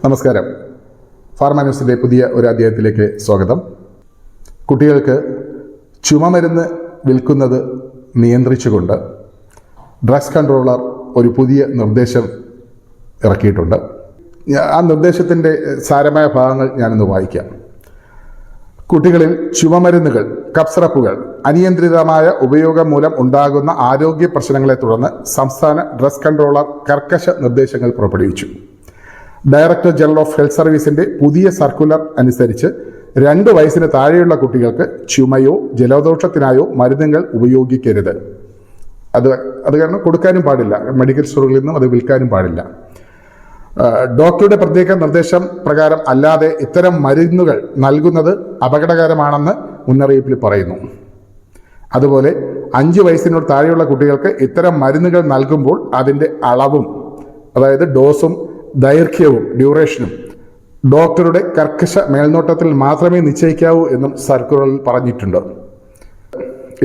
നമസ്കാരം. ഫാർമ ന്യൂസിൻ്റെ പുതിയ ഒരു അധ്യായത്തിലേക്ക് സ്വാഗതം. കുട്ടികൾക്ക് ചുമമരുന്ന് വിൽക്കുന്നത് നിയന്ത്രിച്ചുകൊണ്ട് ഡ്രഗ്സ് കൺട്രോളർ ഒരു പുതിയ നിർദ്ദേശം ഇറക്കിയിട്ടുണ്ട്. ആ നിർദ്ദേശത്തിൻ്റെ സാരമായ ഭാഗങ്ങൾ ഞാനൊന്ന് വായിക്കാം. കുട്ടികളിൽ ചുമമരുന്നുകൾ, കഫ് സിറപ്പുകൾ അനിയന്ത്രിതമായ ഉപയോഗം മൂലം ഉണ്ടാകുന്ന ആരോഗ്യ പ്രശ്നങ്ങളെ തുടർന്ന് സംസ്ഥാന ഡ്രഗ്സ് കൺട്രോളർ കർക്കശ നിർദ്ദേശങ്ങൾ പുറപ്പെടുവിച്ചു. ഡയറക്ടർ ജനറൽ ഓഫ് ഹെൽത്ത് സർവീസിന്റെ പുതിയ സർക്കുലർ അനുസരിച്ച് 2 വയസ്സിന് താഴെയുള്ള കുട്ടികൾക്ക് ചുമയോ ജലദോഷത്തിനായോ മരുന്നുകൾ ഉപയോഗിക്കരുത്. അത് കാരണം കൊടുക്കാനും പാടില്ല. മെഡിക്കൽ സ്റ്റോറുകളിൽ നിന്നും അത് വിൽക്കാനും പാടില്ല. ഡോക്ടറുടെ പ്രത്യേക നിർദ്ദേശം പ്രകാരം അല്ലാതെ ഇത്തരം മരുന്നുകൾ നൽകുന്നത് അപകടകരമാണെന്ന് മുന്നറിയിപ്പിൽ പറയുന്നു. അതുപോലെ 5 വയസ്സിനോട് താഴെയുള്ള കുട്ടികൾക്ക് ഇത്തരം മരുന്നുകൾ നൽകുമ്പോൾ അതിൻ്റെ അളവും, അതായത് ഡോസും ദൈർഘ്യവും ഡ്യൂറേഷനും ഡോക്ടറുടെ കർക്കശ മേൽനോട്ടത്തിൽ മാത്രമേ നിശ്ചയിക്കാവൂ എന്നും സർക്കുലറിൽ പറഞ്ഞിട്ടുണ്ട്.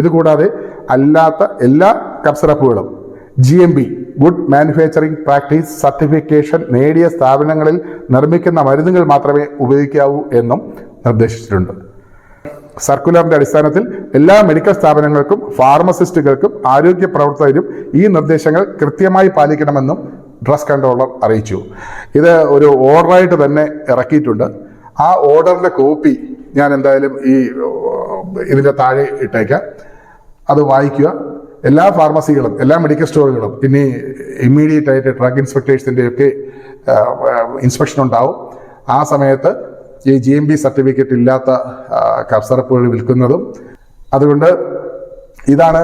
ഇതുകൂടാതെ അല്ലാത്ത എല്ലാ കഫ് സിറപ്പുകളും GMP good manufacturing practice certification നേടിയ സ്ഥാപനങ്ങളിൽ നിർമ്മിക്കുന്ന മരുന്നുകൾ മാത്രമേ ഉപയോഗിക്കാവൂ എന്നും നിർദ്ദേശിച്ചിട്ടുണ്ട്. സർക്കുലറിന്റെ അടിസ്ഥാനത്തിൽ എല്ലാ മെഡിക്കൽ സ്ഥാപനങ്ങൾക്കും ഫാർമസിസ്റ്റുകൾക്കും ആരോഗ്യ പ്രവർത്തകരും ഈ നിർദ്ദേശങ്ങൾ കൃത്യമായി പാലിക്കണമെന്നും ഡ്രഗ്സ് കൺട്രോളർ അറിയിച്ചു. ഇത് ഒരു ഓർഡറായിട്ട് തന്നെ ഇറക്കിയിട്ടുണ്ട്. ആ ഓർഡറിന്റെ കോപ്പി ഞാൻ എന്തായാലും ഇതിന്റെ താഴെ ഇട്ടേക്കാം. അത് വായിക്കുക. എല്ലാ ഫാർമസികളും എല്ലാ മെഡിക്കൽ സ്റ്റോറുകളും ഇനി ഇമ്മീഡിയറ്റ് ആയിട്ട് ഡ്രഗ് ഇൻസ്പെക്ടേഴ്സിൻ്റെ ഒക്കെ ഇൻസ്പെക്ഷൻ ഉണ്ടാവും. ആ സമയത്ത് ഈ GMP സർട്ടിഫിക്കറ്റ് ഇല്ലാത്ത കഫ് സിറപ്പുകൾ വിൽക്കുന്നതും, അതുകൊണ്ട് ഇതാണ്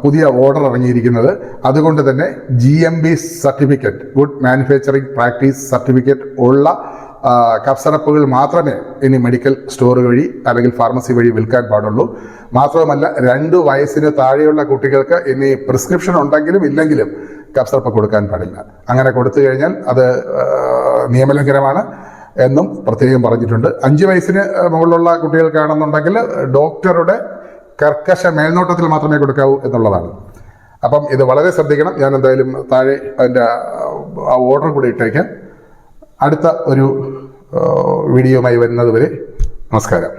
പുതിയ ഓർഡർ ഇറങ്ങിയിരിക്കുന്നത്. അതുകൊണ്ട് തന്നെ GMP certificate good manufacturing practice certificate ഉള്ള കഫ് സിറപ്പുകൾ മാത്രമേ ഇനി മെഡിക്കൽ സ്റ്റോർ വഴി അല്ലെങ്കിൽ ഫാർമസി വഴി വിൽക്കാൻ പാടുള്ളൂ. മാത്രവുമല്ല 2 വയസ്സിന് താഴെയുള്ള കുട്ടികൾക്ക് ഇനി പ്രിസ്ക്രിപ്ഷൻ ഉണ്ടെങ്കിലും ഇല്ലെങ്കിലും കഫ് സിറപ്പ് കൊടുക്കാൻ പാടില്ല. അങ്ങനെ കൊടുത്തു കഴിഞ്ഞാൽ അത് നിയമലംഘനമാണ് എന്നും പ്രത്യേകം പറഞ്ഞിട്ടുണ്ട്. 5 വയസ്സിന് മുകളിലുള്ള കുട്ടികൾക്കാണെന്നുണ്ടെങ്കിൽ ഡോക്ടറുടെ കർക്കശ മേൽനോട്ടത്തിൽ മാത്രമേ കൊടുക്കാവൂ എന്നുള്ളതാണ്. അപ്പം ഇത് വളരെ ശ്രദ്ധിക്കണം. ഞാൻ എന്തായാലും താഴെ അതിൻ്റെ ആ ഓർഡർ കൂടി ഇട്ടേക്കാം. അടുത്ത ഒരു വീഡിയോയുമായി വരുന്നത് വരെ നമസ്കാരം.